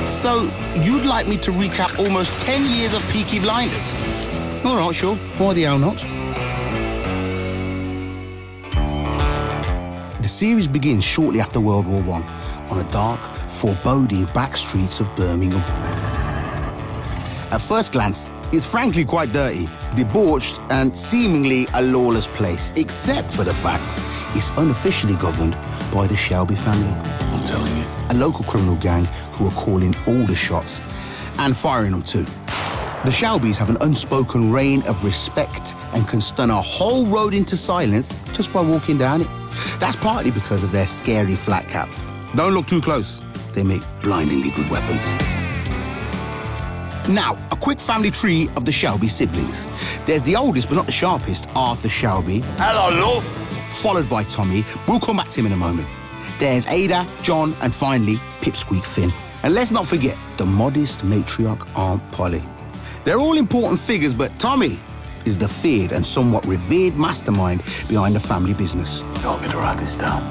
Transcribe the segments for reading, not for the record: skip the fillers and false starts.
So, you'd like me to recap almost 10 years of Peaky Blinders? All right, sure. Why the hell not? The series begins shortly after World War I on a dark, foreboding back streets of Birmingham. At first glance, it's frankly quite dirty, debauched, and seemingly a lawless place, except for the fact it's unofficially governed by the Shelby family. I'm telling you. A local criminal gang who are calling all the shots and firing them too. The Shelbys have an unspoken reign of respect and can stun a whole road into silence just by walking down it. That's partly because of their scary flat caps. Don't look too close. They make blindingly good weapons. Now, a quick family tree of the Shelby siblings. There's the oldest but not the sharpest, Arthur Shelby. Hello, love. Followed by Tommy. We'll come back to him in a moment. There's Ada, John, and finally, Pipsqueak Finn. And let's not forget the modest matriarch Aunt Polly. They're all important figures, but Tommy is the feared and somewhat revered mastermind behind the family business. You want me to write this down?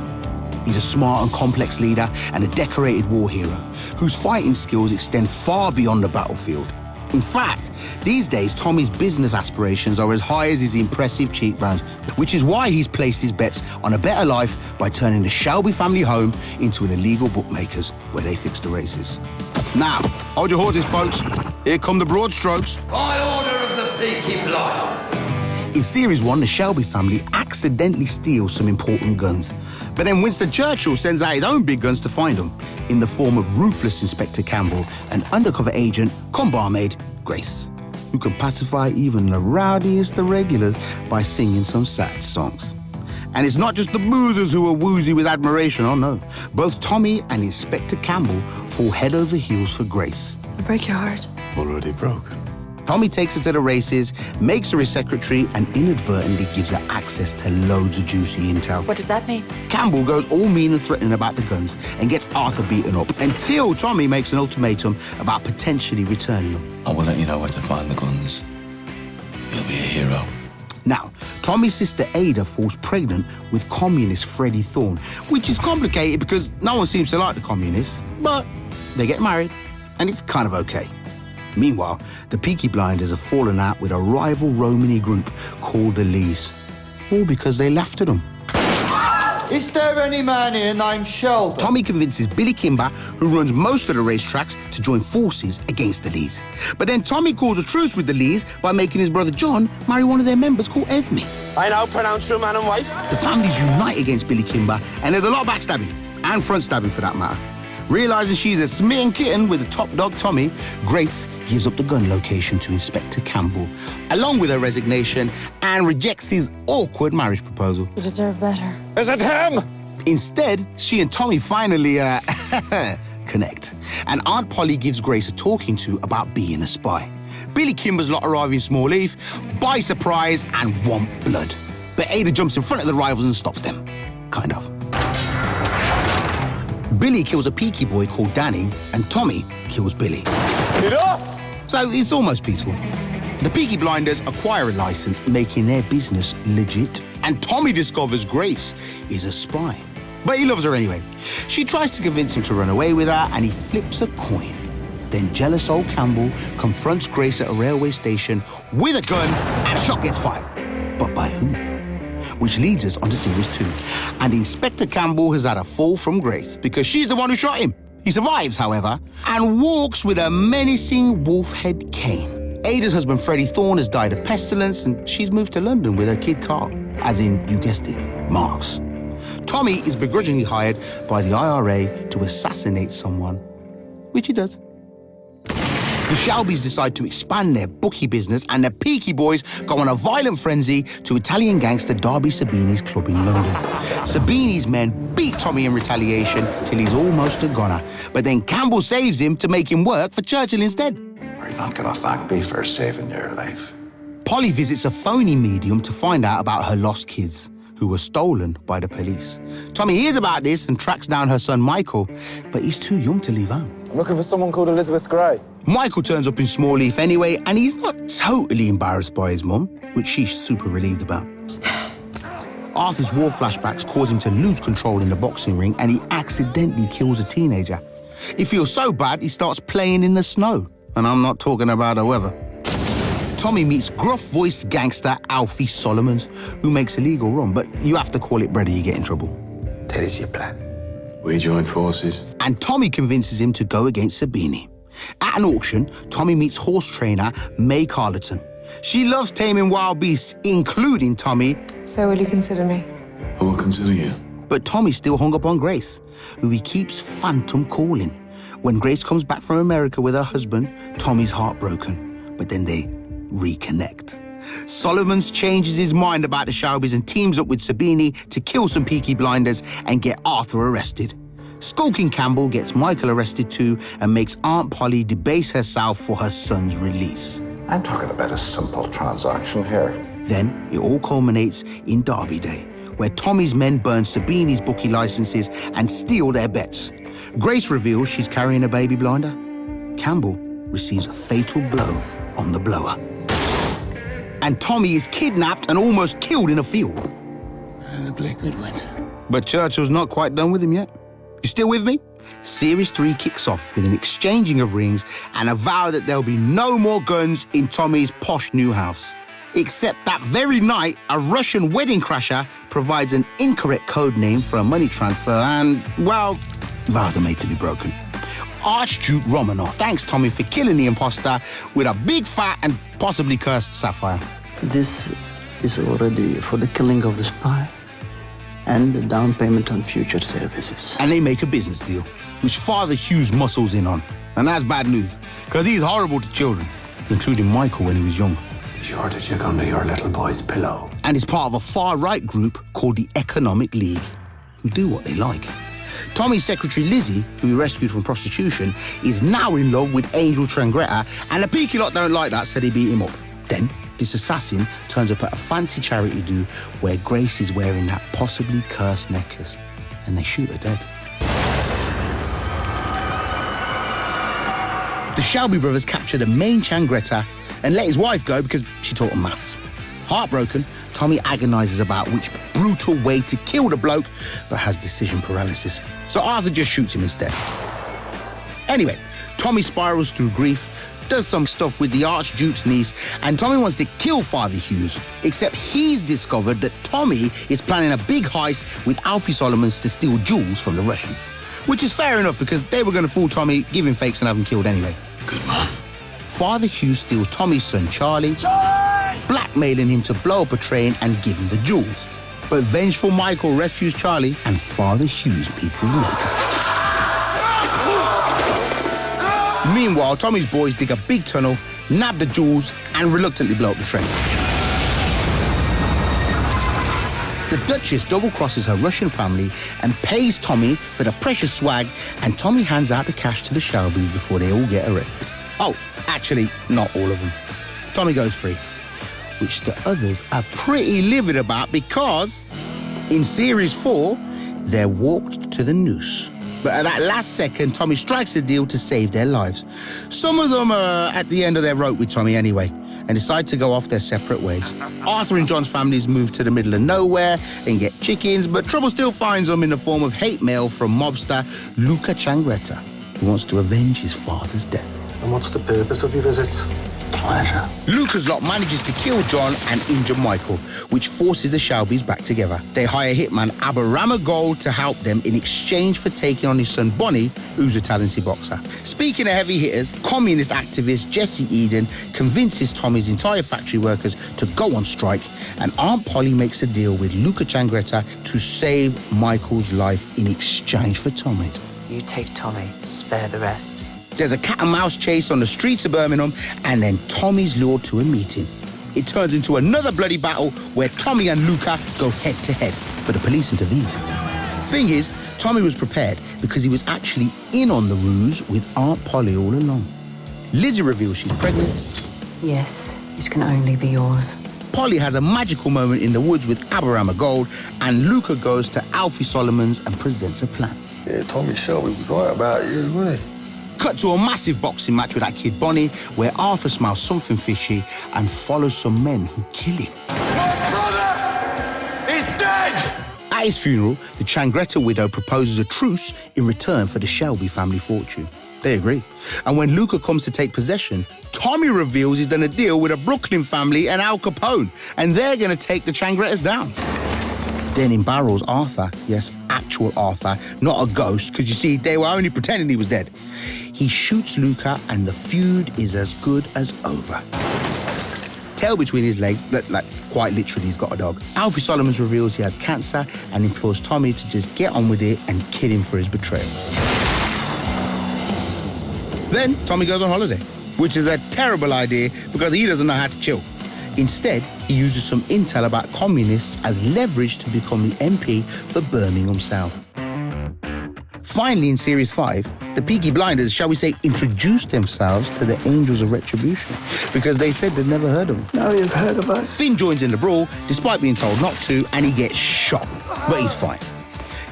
He's a smart and complex leader and a decorated war hero whose fighting skills extend far beyond the battlefield. In fact, these days, Tommy's business aspirations are as high as his impressive cheekbones, which is why he's placed his bets on a better life by turning the Shelby family home into an illegal bookmakers where they fix the races. Now, hold your horses, folks. Here come the broad strokes. By order of the Peaky Blinders. In Series 1, the Shelby family accidentally steals some important guns. But then Winston Churchill sends out his own big guns to find them, in the form of ruthless Inspector Campbell and undercover agent, cum barmaid, Grace, who can pacify even the rowdiest of regulars by singing some sad songs. And it's not just the boozers who are woozy with admiration, oh no. Both Tommy and Inspector Campbell fall head over heels for Grace. I'll break your heart. Already broken. Tommy takes her to the races, makes her his secretary, and inadvertently gives her access to loads of juicy intel. What does that mean? Campbell goes all mean and threatening about the guns and gets Arthur beaten up until Tommy makes an ultimatum about potentially returning them. I will let you know where to find the guns. You'll be a hero. Now, Tommy's sister Ada falls pregnant with communist Freddie Thorne, which is complicated because no one seems to like the communists, but they get married, and it's kind of okay. Meanwhile, the Peaky Blinders have fallen out with a rival Romany group called the Lees, all because they laughed at them. Is there any man here named Shelby? Tommy convinces Billy Kimber, who runs most of the racetracks, to join forces against the Lees. But then Tommy calls a truce with the Lees by making his brother John marry one of their members called Esme. I now pronounce you man and wife. The families unite against Billy Kimber, and there's a lot of backstabbing, and front stabbing for that matter. Realising she's a smitten kitten with the top dog Tommy, Grace gives up the gun location to Inspector Campbell, along with her resignation, and rejects his awkward marriage proposal. You deserve better. Is it him? Instead, she and Tommy finally, connect. And Aunt Polly gives Grace a talking to about being a spy. Billy Kimber's lot arrive in Small Heath, by surprise, and want blood. But Ada jumps in front of the rivals and stops them. Kind of. Billy kills a Peaky boy called Danny, and Tommy kills Billy. Enough! So it's almost peaceful. The Peaky Blinders acquire a license, making their business legit. And Tommy discovers Grace is a spy. But he loves her anyway. She tries to convince him to run away with her, and he flips a coin. Then jealous old Campbell confronts Grace at a railway station with a gun, and a shot gets fired. But by who? Which leads us on to Series 2. And Inspector Campbell has had a fall from Grace because she's the one who shot him. He survives, however, and walks with a menacing wolf head cane. Ada's husband, Freddie Thorne, has died of pestilence, and she's moved to London with her kid, Carl. As in, you guessed it, Marks. Tommy is begrudgingly hired by the IRA to assassinate someone, which he does. The Shelbys decide to expand their bookie business, and the Peaky Boys go on a violent frenzy to Italian gangster Darby Sabini's club in London. Sabini's men beat Tommy in retaliation till he's almost a goner, but then Campbell saves him to make him work for Churchill instead. Are you not going to thank me for saving your life? Polly visits a phony medium to find out about her lost kids, who were stolen by the police. Tommy hears about this and tracks down her son Michael, but he's too young to leave home. I'm looking for someone called Elizabeth Gray. Michael turns up in Small Heath anyway, and he's not totally embarrassed by his mum, which she's super relieved about. Arthur's war flashbacks cause him to lose control in the boxing ring, and he accidentally kills a teenager. He feels so bad, he starts playing in the snow. And I'm not talking about the weather. Tommy meets gruff-voiced gangster Alfie Solomons, who makes a legal run, but you have to call it bread or you get in trouble. That is your plan. We join forces. And Tommy convinces him to go against Sabini. At an auction, Tommy meets horse trainer May Carleton. She loves taming wild beasts, including Tommy. So will you consider me? Who will consider you? But Tommy's still hung up on Grace, who he keeps phantom calling. When Grace comes back from America with her husband, Tommy's heartbroken, but then they reconnect. Solomons changes his mind about the Shelbys and teams up with Sabini to kill some Peaky Blinders and get Arthur arrested. Skulking Campbell gets Michael arrested too and makes Aunt Polly debase herself for her son's release. I'm talking about a simple transaction here. Then it all culminates in Derby Day, where Tommy's men burn Sabini's bookie licenses and steal their bets. Grace reveals she's carrying a baby blinder. Campbell receives a fatal blow on the blower. And Tommy is kidnapped and almost killed in a field. And the Black Midwinter. But Churchill's not quite done with him yet. You still with me? Series 3 kicks off with an exchanging of rings and a vow that there'll be no more guns in Tommy's posh new house. Except that very night, a Russian wedding crasher provides an incorrect code name for a money transfer and, well, vows are made to be broken. Archduke Romanov thanks Tommy for killing the imposter with a big fat and possibly cursed sapphire. This is already for the killing of the spy and the down payment on future services. And they make a business deal, which Father Hughes muscles in on. And that's bad news, because he's horrible to children, including Michael when he was young. Sure did you come to your little boy's pillow? And is part of a far-right group called the Economic League, who do what they like. Tommy's secretary Lizzie, who he rescued from prostitution, is now in love with Angel Trangretta, and the Peaky lot don't like that, so they beat him up. Then, this assassin turns up at a fancy charity do where Grace is wearing that possibly cursed necklace, and they shoot her dead. The Shelby brothers capture the main Trangretta and let his wife go because she taught him maths. Heartbroken, Tommy agonizes about which brutal way to kill the bloke, but has decision paralysis. So Arthur just shoots him instead. Anyway, Tommy spirals through grief, does some stuff with the Archduke's niece, and Tommy wants to kill Father Hughes, except he's discovered that Tommy is planning a big heist with Alfie Solomons to steal jewels from the Russians. Which is fair enough because they were going to fool Tommy, give him fakes and have him killed anyway. Good man. Father Hughes steals Tommy's son Charlie, blackmailing him to blow up a train and give him the jewels. But vengeful Michael rescues Charlie and Father Hughes meets his maker. Meanwhile, Tommy's boys dig a big tunnel, nab the jewels and reluctantly blow up the train. The Duchess double-crosses her Russian family and pays Tommy for the precious swag, and Tommy hands out the cash to the Shelbys before they all get arrested. Oh, actually, not all of them. Tommy goes free, which the others are pretty livid about because in Series 4, they're walked to the noose. But at that last second, Tommy strikes a deal to save their lives. Some of them are at the end of their rope with Tommy anyway and decide to go off their separate ways. Arthur and John's families move to the middle of nowhere and get chickens, but trouble still finds them in the form of hate mail from mobster Luca Trangretta, who wants to avenge his father's death. And what's the purpose of your visit? Pleasure. Luca's lot manages to kill John and injure Michael, which forces the Shelbys back together. They hire hitman Aberama Gold to help them in exchange for taking on his son Bonnie, who's a talented boxer. Speaking of heavy hitters, communist activist Jesse Eden convinces Tommy's entire factory workers to go on strike, and Aunt Polly makes a deal with Luca Trangretta to save Michael's life in exchange for Tommy's. You take Tommy, spare the rest. There's a cat-and-mouse chase on the streets of Birmingham, and then Tommy's lured to a meeting. It turns into another bloody battle where Tommy and Luca go head-to-head, but the police intervene. Thing is, Tommy was prepared because he was actually in on the ruse with Aunt Polly all along. Lizzie reveals she's pregnant. Yes, it can only be yours. Polly has a magical moment in the woods with Aberama Gold, and Luca goes to Alfie Solomons and presents a plan. Yeah, Tommy Shelby was right about you, wasn't he? Cut to a massive boxing match with that kid Bonnie, where Arthur smells something fishy and follows some men who kill him. Your brother is dead! At his funeral, the Changretta widow proposes a truce in return for the Shelby family fortune. They agree. And when Luca comes to take possession, Tommy reveals he's done a deal with a Brooklyn family and Al Capone, and they're going to take the Changrettas down. Then in barrels Arthur, yes, actual Arthur, not a ghost, because you see, they were only pretending he was dead. He shoots Luca and the feud is as good as over. Tail between his legs, like quite literally he's got a dog. Alfie Solomons reveals he has cancer and implores Tommy to just get on with it and kill him for his betrayal. Then Tommy goes on holiday, which is a terrible idea because he doesn't know how to chill. Instead, he uses some intel about communists as leverage to become the MP for Birmingham South. Finally, in Series 5, the Peaky Blinders, shall we say, introduced themselves to the Angels of Retribution because they said they'd never heard of them. Now you've heard of us. Finn joins in the brawl, despite being told not to, and he gets shot, but he's fine.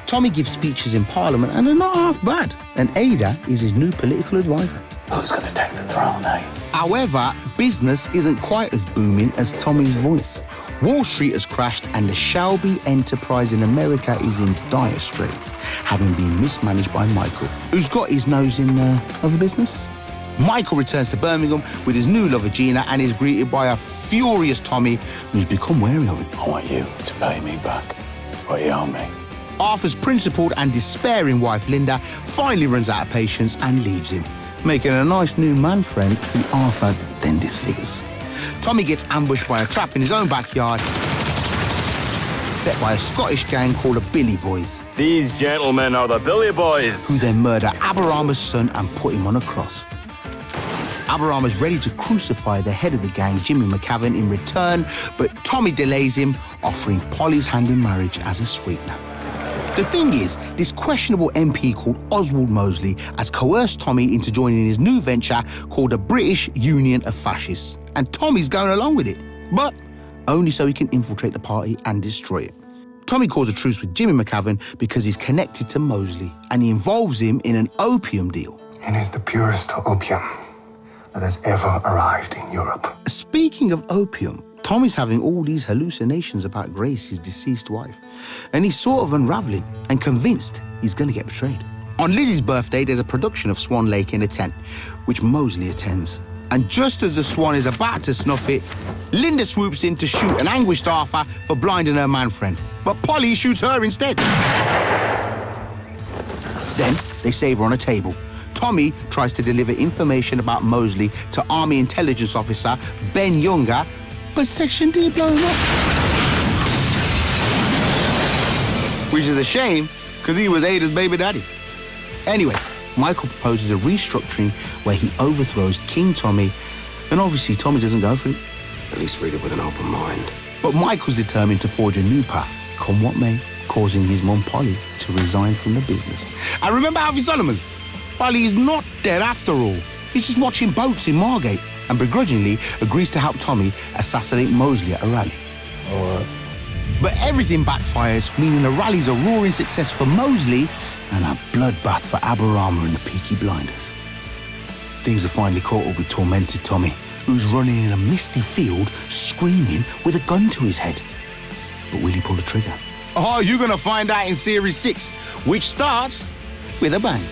Tommy gives speeches in Parliament, and they're not half bad, and Ada is his new political advisor. Who's gonna take the throne, eh? However, business isn't quite as booming as Tommy's voice. Wall Street has crashed and the Shelby enterprise in America is in dire straits, having been mismanaged by Michael, who's got his nose in other business. Michael returns to Birmingham with his new lover Gina and is greeted by a furious Tommy who's become wary of him. I want you to pay me back what you owe me. Arthur's principled and despairing wife Linda finally runs out of patience and leaves him, making a nice new man friend who Arthur then disfigures. Tommy gets ambushed by a trap in his own backyard, set by a Scottish gang called the Billy Boys. These gentlemen are the Billy Boys. Who then murder Aberama's son and put him on a cross. Aberama's ready to crucify the head of the gang, Jimmy McCavan, in return, but Tommy delays him, offering Polly's hand in marriage as a sweetener. The thing is, this questionable MP called Oswald Mosley has coerced Tommy into joining his new venture called the British Union of Fascists. And Tommy's going along with it, but only so he can infiltrate the party and destroy it. Tommy calls a truce with Jimmy McCavan because he's connected to Mosley, and he involves him in an opium deal. It is the purest opium that has ever arrived in Europe. Speaking of opium, Tommy's having all these hallucinations about Grace, his deceased wife, and he's sort of unraveling and convinced he's going to get betrayed. On Lizzie's birthday, there's a production of Swan Lake in a tent, which Mosley attends. And just as the Swan is about to snuff it, Linda swoops in to shoot an anguished Arthur for blinding her man friend. But Polly shoots her instead. Then they save her on a table. Tommy tries to deliver information about Mosley to Army Intelligence Officer Ben Younger, but Section D blow him up. Which is a shame, because he was Ada's baby daddy. Anyway, Michael proposes a restructuring where he overthrows King Tommy, and obviously Tommy doesn't go for it. At least read it with an open mind. But Michael's determined to forge a new path, come what may, causing his mum Polly to resign from the business. And remember Alfie Solomons? Well, he's not dead after all. He's just watching boats in Margate and begrudgingly agrees to help Tommy assassinate Mosley at a rally. But everything backfires, meaning the rally's a roaring success for Mosley and a bloodbath for Aberama and the Peaky Blinders. Things are finally caught up with tormented Tommy, who's running in a misty field, screaming with a gun to his head. But will he pull the trigger? Oh, you're gonna find out in Series 6, which starts with a bang.